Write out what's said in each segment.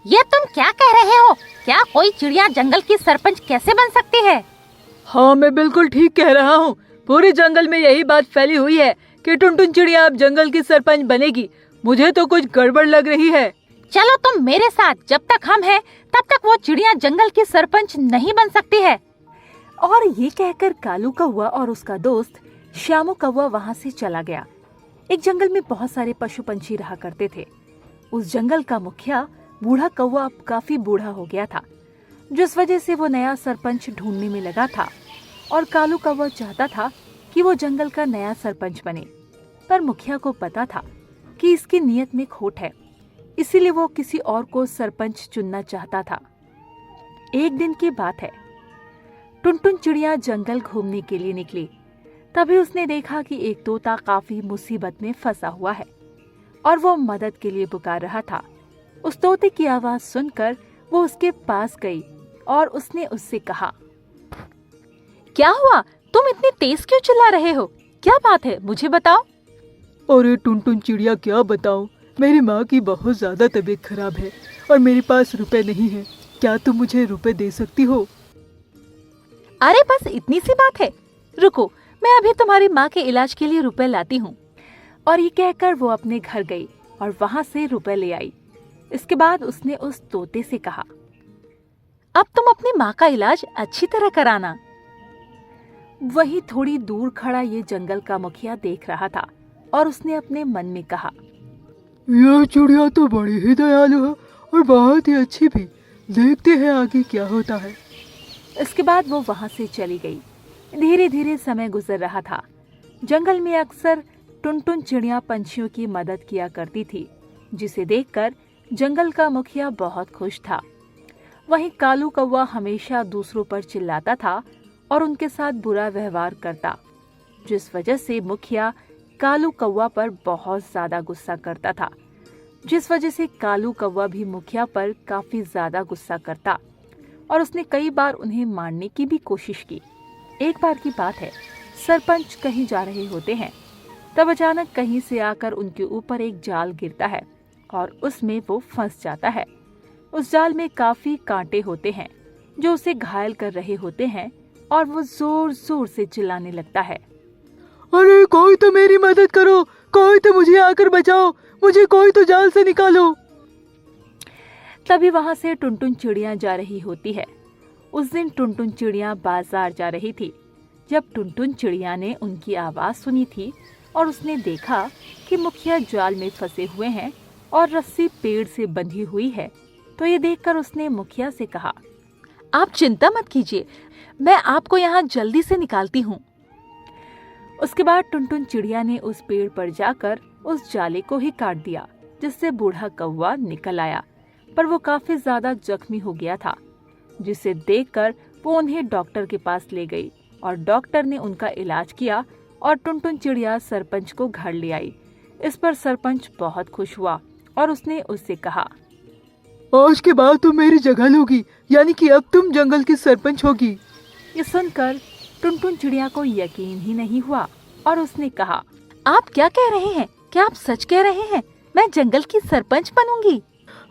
ये तुम क्या कह रहे हो? क्या कोई चिड़िया जंगल की सरपंच कैसे बन सकती है? हाँ, मैं बिल्कुल ठीक कह रहा हूँ। पूरे जंगल में यही बात फैली हुई है कि टुनटुन चिड़िया अब जंगल की सरपंच बनेगी। मुझे तो कुछ गड़बड़ लग रही है। चलो तुम मेरे साथ, जब तक हम हैं तब तक वो चिड़िया जंगल की सरपंच नहीं बन सकती है। और ये कहकर कालू कौवा और उसका दोस्त श्यामू कौवा वहाँ से चला गया। एक जंगल में बहुत सारे पशु पंछी रहा करते थे। उस जंगल का मुखिया बूढ़ा कौवा अब काफी बूढ़ा हो गया था, जिस वजह से वो नया सरपंच ढूंढने में लगा था। और कालू कौवा चाहता था कि वो जंगल का नया सरपंच बने, पर मुखिया को पता था कि इसकी नीयत में खोट है, इसीलिए वो किसी और को सरपंच चुनना चाहता था। एक दिन की बात है, टुनटुन चिड़िया जंगल घूमने के लिए निकली। तभी उसने देखा कि एक तोता काफी मुसीबत में फंसा हुआ है और वो मदद के लिए पुकार रहा था। उस तोते की आवाज सुनकर वो उसके पास गई और उसने उससे कहा, क्या हुआ? तुम इतनी तेज क्यों चिल्ला रहे हो? क्या बात है, मुझे बताओ। अरे टुनटुन चिड़िया, क्या बताऊँ, मेरी माँ की बहुत ज्यादा तबीयत खराब है और मेरे पास रुपए नहीं है। क्या तुम मुझे रुपए दे सकती हो? अरे बस इतनी सी बात है, रुको, मैं अभी तुम्हारी माँ के इलाज के लिए रुपए लाती हूँ। और ये कहकर वो अपने घर गई और वहाँ से रुपए ले आई। इसके बाद उसने उस तोते से कहा, अब तुम अपनी माँ का इलाज अच्छी तरह कराना। वही थोड़ी दूर खड़ा ये जंगल का मुखिया देख रहा था और उसने अपने मन में कहा, यह चिड़िया तो बड़ी ही दयालु है और बहुत ही अच्छी भी। देखते हैं आगे क्या होता है। इसके बाद वो वहाँ से चली गई। धीरे धीरे समय गुजर रहा था। जंगल में अक्सर टुनटुन चिड़िया पंछियों की मदद किया करती थी, जिसे देखकर जंगल का मुखिया बहुत खुश था। वहीं कालू कौवा हमेशा दूसरों पर चिल्लाता था और उनके साथ बुरा व्यवहार करता, जिस वजह से मुखिया कालू कौवा पर बहुत ज्यादा गुस्सा करता था। जिस वजह से कालू कौवा भी मुखिया पर काफी ज्यादा गुस्सा करता और उसने कई बार उन्हें मारने की भी कोशिश की। एक बार की बात है, सरपंच कहीं जा रहे होते हैं, तब अचानक कहीं से आकर उनके ऊपर एक जाल गिरता है और उसमें वो फंस जाता है। उस जाल में काफी कांटे होते हैं जो उसे घायल कर रहे होते हैं और वो जोर जोर से चिल्लाने लगता है, अरे कोई तो मेरी मदद करो, कोई तो मुझे आकर बचाओ, मुझे कोई तो जाल से निकालो। तभी वहाँ से टुनटुन चिड़िया जा रही होती है। उस दिन टुनटुन चिड़िया बाजार जा रही थी। जब टुनटुन चिड़िया ने उनकी आवाज सुनी थी और उसने देखा कि मुखिया जाल में फंसे हुए हैं और रस्सी पेड़ से बंधी हुई है, तो ये देखकर उसने मुखिया से कहा, आप चिंता मत कीजिए, मैं आपको यहाँ जल्दी से निकालती हूँ। उसके बाद टुनटुन चिड़िया ने उस पेड़ पर जाकर उस जाले को ही काट दिया, जिससे बूढ़ा कौवा निकल आया, पर वो काफी ज्यादा जख्मी हो गया था। जिसे देखकर वो उन्हें डॉक्टर के पास ले गई और डॉक्टर ने उनका इलाज किया और टुनटुन चिड़िया सरपंच को घर ले आई। इस पर सरपंच बहुत खुश हुआ और उसने उससे कहा, आज के बाद तुम मेरी जगह लोगी, यानी कि अब तुम जंगल की सरपंच होगी। ये सुनकर टुनटुन चिड़िया को यकीन ही नहीं हुआ और उसने कहा, आप क्या कह रहे हैं? क्या आप सच कह रहे हैं? मैं जंगल की सरपंच बनूंगी?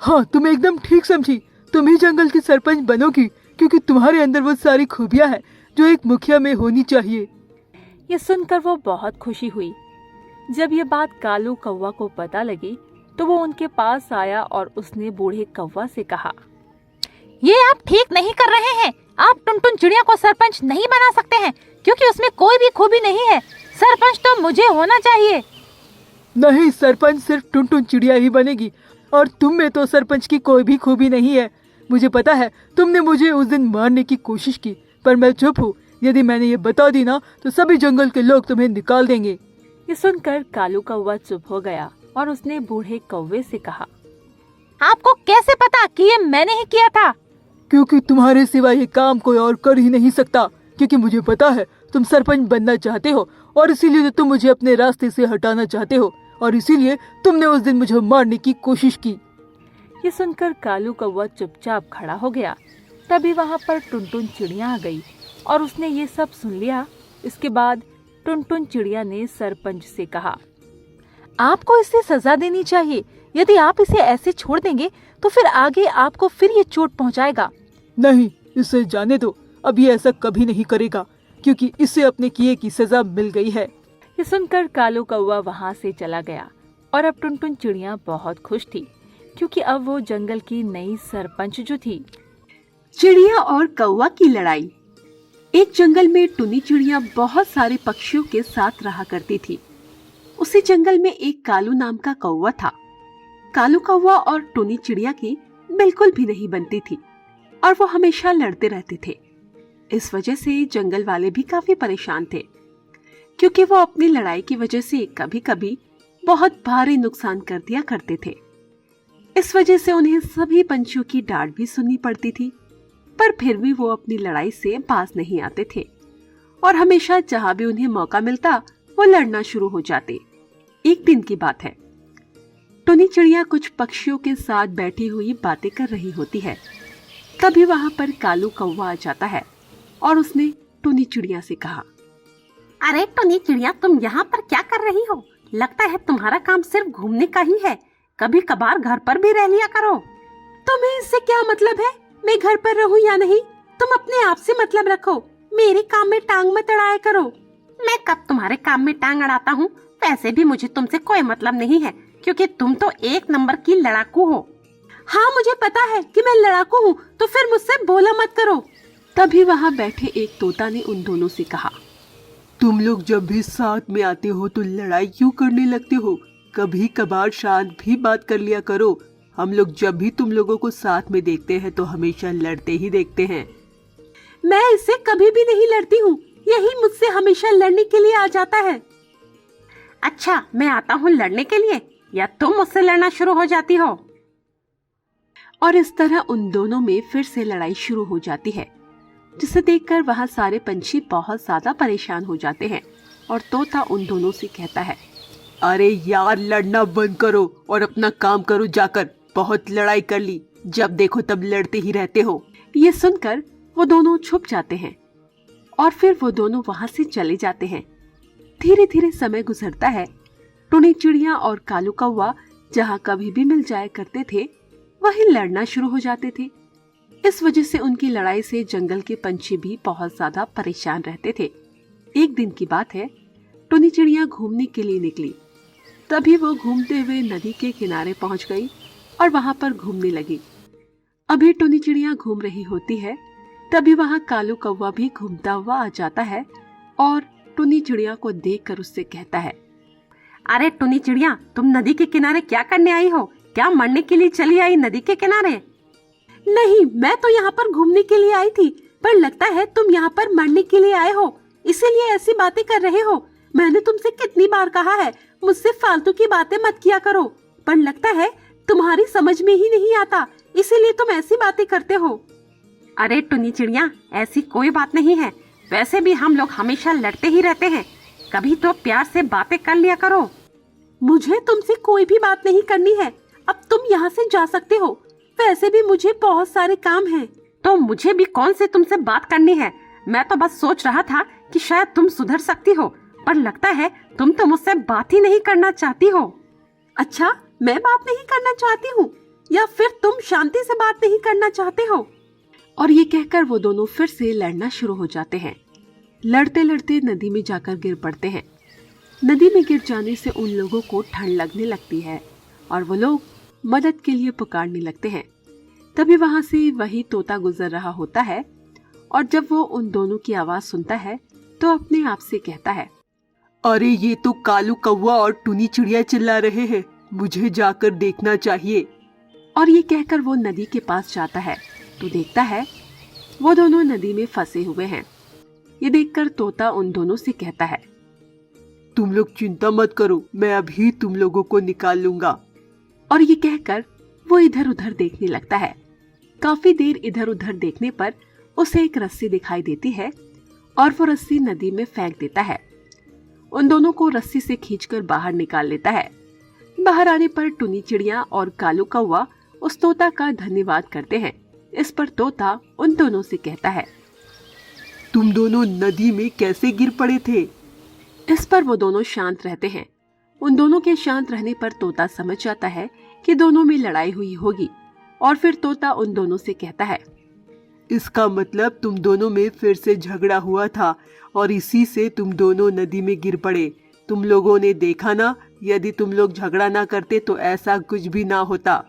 हाँ, तुम एकदम ठीक समझी। तुम ही जंगल की सरपंच बनोगी, क्योंकि तुम्हारे अंदर वो सारी खूबियाँ हैं जो एक मुखिया में होनी चाहिए। ये सुनकर वो बहुत खुशी हुई। जब ये बात कालू कौवा को पता लगी तो वो उनके पास आया और उसने बूढ़े कौवा से कहा, ये आप ठीक नहीं कर रहे हैं। आप टुनटुन चिड़िया को सरपंच नहीं बना सकते हैं, क्योंकि उसमें कोई भी खूबी नहीं है। सरपंच तो मुझे होना चाहिए। नहीं, सरपंच सिर्फ टुनटुन चिड़िया ही बनेगी और तुम में तो सरपंच की कोई भी खूबी नहीं है। मुझे पता है, तुमने मुझे उस दिन मारने की कोशिश की, पर मैं चुप हूँ। यदि मैंने ये बता दी ना तो सभी जंगल के लोग तुम्हें निकाल देंगे। ये सुनकर कालू कौवा चुप हो गया और उसने बूढ़े कौवे से कहा, आपको कैसे पता कि ये मैंने ही किया था? क्योंकि तुम्हारे सिवा ये काम कोई और कर ही नहीं सकता। क्योंकि मुझे पता है तुम सरपंच बनना चाहते हो और इसीलिए तो तुम मुझे अपने रास्ते से हटाना चाहते हो और इसीलिए तुमने उस दिन मुझे मारने की कोशिश की। ये सुनकर कालू कौवा चुपचाप खड़ा हो गया। तभी वहाँ पर टुनटुन चिड़िया आ गई और उसने ये सब सुन लिया। इसके बाद टुनटुन चिड़िया ने सरपंच से कहा, आपको इसे सजा देनी चाहिए। यदि आप इसे ऐसे छोड़ देंगे तो फिर आगे आपको फिर ये चोट पहुंचाएगा। नहीं, इसे जाने दो। अब ये ऐसा कभी नहीं करेगा, क्योंकि इसे अपने किए की सजा मिल गई है। ये सुनकर कालू कौवा वहाँ से चला गया और अब टुनटुन चिड़िया बहुत खुश थी, क्योंकि अब वो जंगल की नई सरपंच जो थी। चिड़िया और कौवा की लड़ाई। एक जंगल में टुनी चिड़िया बहुत सारे पक्षियों के साथ रहा करती थी। उसी जंगल में एक कालू नाम का कौवा था। कालू कौवा और टुनी चिड़िया की बिल्कुल भी नहीं बनती थी और वो हमेशा लड़ते रहते थे। इस वजह से जंगल वाले भी काफी परेशान थे, क्योंकि वो अपनी लड़ाई की वजह से कभी कभी बहुत भारी नुकसान कर दिया करते थे। इस वजह से उन्हें सभी पंछियों की डांट भी सुननी पड़ती थी, पर फिर भी वो अपनी लड़ाई से पास नहीं आते थे और हमेशा जहां भी उन्हें मौका मिलता वो लड़ना शुरू हो जाते। एक दिन की बात है, टुनी चिड़िया कुछ पक्षियों के साथ बैठी हुई बातें कर रही होती है। तभी वहां पर कालू कौवा आ जाता है और उसने टुनी चिड़िया से कहा, अरे टुनी चिड़िया, तुम यहाँ पर क्या कर रही हो? लगता है तुम्हारा काम सिर्फ घूमने का ही है। कभी कभार घर पर भी रह लिया करो। तुम्हें इससे क्या मतलब है मैं घर पर रहूं या नहीं? तुम अपने आप से मतलब रखो, मेरे काम में टांग मत अड़ाया करो। मैं कब तुम्हारे काम में टांग अड़ाता हूँ? वैसे भी मुझे तुमसे कोई मतलब नहीं है, क्योंकि तुम तो एक नंबर की लड़ाकू हो। हाँ, मुझे पता है कि मैं लड़ाकू हूँ, तो फिर मुझसे बोला मत करो। तभी वहाँ बैठे एक तोता ने उन दोनों से कहा, तुम लोग जब भी साथ में आते हो तो लड़ाई क्यों करने लगते हो? कभी कभार शांत भी बात कर लिया करो। हम लोग जब भी तुम लोगों को साथ में देखते हैं तो हमेशा लड़ते ही देखते हैं। मैं इससे कभी भी नहीं लड़ती हूँ, यही मुझसे हमेशा लड़ने के लिए आ जाता है। अच्छा, मैं आता हूँ लड़ने के लिए, या तुम मुझसे लड़ना शुरू हो जाती हो? और इस तरह उन दोनों में फिर से लड़ाई शुरू हो जाती है, जिसे देखकर वहाँ सारे पंछी बहुत ज्यादा परेशान हो जाते हैं और तोता उन दोनों से कहता है, अरे यार, लड़ना बंद करो और अपना काम करो जाकर। बहुत लड़ाई कर ली, जब देखो तब लड़ते ही रहते हो। ये सुनकर वो दोनों छुप जाते हैं और फिर वो दोनों वहाँ से चले जाते हैं। धीरे धीरे समय गुजरता है। टुनी चिड़िया और कालू कौवा जहाँ कभी भी मिल जाया करते थे वहीं लड़ना शुरू हो जाते थे। इस वजह से उनकी लड़ाई से जंगल के पंछी भी बहुत ज्यादा परेशान रहते थे। एक दिन की बात है, टुनी चिड़िया घूमने के लिए निकली। तभी वो घूमते हुए नदी के किनारे पहुंच गई और वहां पर घूमने लगी। अभी टुनी चिड़िया घूम रही होती है, तभी वहां कालू कौवा भी घूमता हुआ आ जाता है और टुनी चिड़िया को देखकर उससे कहता है, अरे टुनी चिड़िया, तुम नदी के किनारे क्या करने आई हो? क्या मरने के लिए चली आई नदी के किनारे? नहीं, मैं तो यहाँ पर घूमने के लिए आई थी, पर लगता है तुम यहाँ पर मरने के लिए आए हो, इसीलिए ऐसी बातें कर रहे हो। मैंने तुमसे कितनी बार कहा है मुझसे फालतू की बातें मत किया करो, पर लगता है तुम्हारी समझ में ही नहीं आता, इसीलिए तुम ऐसी बातें करते हो। अरे टुनी चिड़िया, ऐसी कोई बात नहीं है। वैसे भी हम लोग हमेशा लड़ते ही रहते हैं, कभी तो प्यार से बातें कर लिया करो। मुझे तुमसे कोई भी बात नहीं करनी है, अब तुम यहाँ से जा सकते हो। वैसे भी मुझे बहुत सारे काम हैं। तो मुझे भी कौन से तुमसे बात करनी है? मैं तो बस सोच रहा था कि शायद तुम सुधर सकती हो, पर लगता है तुम तो मुझसे बात ही नहीं करना चाहती हो। अच्छा, मैं बात नहीं करना चाहती हूँ या फिर तुम शांति से बात नहीं करना चाहते हो? और ये कहकर वो दोनों फिर से लड़ना शुरू हो जाते हैं। लड़ते लड़ते नदी में जाकर गिर पड़ते हैं। नदी में गिर जाने से उन लोगों को ठंड लगने लगती है और वो लोग मदद के लिए पुकारने लगते हैं। तभी वहां से वही तोता गुजर रहा होता है और जब वो उन दोनों की आवाज सुनता है तो अपने आप से कहता है, अरे ये तो कालू कौवा और टुनी चिड़िया चिल्ला रहे हैं, मुझे जाकर देखना चाहिए। और ये कहकर वो नदी के पास जाता है तो देखता है वो दोनों नदी में फंसे हुए हैं। ये देखकर तोता उन दोनों से कहता है, तुम लोग चिंता मत करो, मैं अभी तुम लोगों को निकाल लूंगा। और ये कहकर वो इधर उधर देखने लगता है। काफी देर इधर उधर देखने पर उसे एक रस्सी दिखाई देती है और वो रस्सी नदी में फेंक देता है। उन दोनों को रस्सी से खींचकर बाहर निकाल लेता है। बाहर आने पर टुनी चिड़िया और कालू कौवा उस तोता का धन्यवाद करते हैं। इस पर तोता उन दोनों से कहता है, तुम दोनों नदी में कैसे गिर पड़े थे? इस पर वो दोनों शांत रहते हैं। उन दोनों के शांत रहने पर तोता समझ जाता है कि दोनों में लड़ाई हुई होगी। और फिर तोता उन दोनों से कहता है, इसका मतलब तुम दोनों में फिर से झगड़ा हुआ था और इसी से तुम दोनों नदी में गिर पड़े। तुम लोगों ने देखा ना, यदि तुम लोग झगड़ा ना करते तो ऐसा कुछ भी ना होता।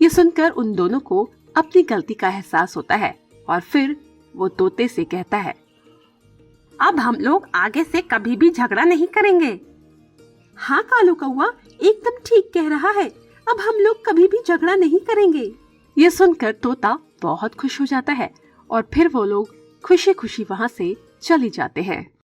ये सुनकर उन दोनों को अपनी गलती का एहसास होता है और फिर वो तोते से कहता है, अब हम लोग आगे से कभी भी झगड़ा नहीं करेंगे। हाँ कालू कौआ एकदम ठीक कह रहा है, अब हम लोग कभी भी झगड़ा नहीं करेंगे। ये सुनकर तोता बहुत खुश हो जाता है और फिर वो लोग खुशी खुशी वहाँ से चले जाते हैं।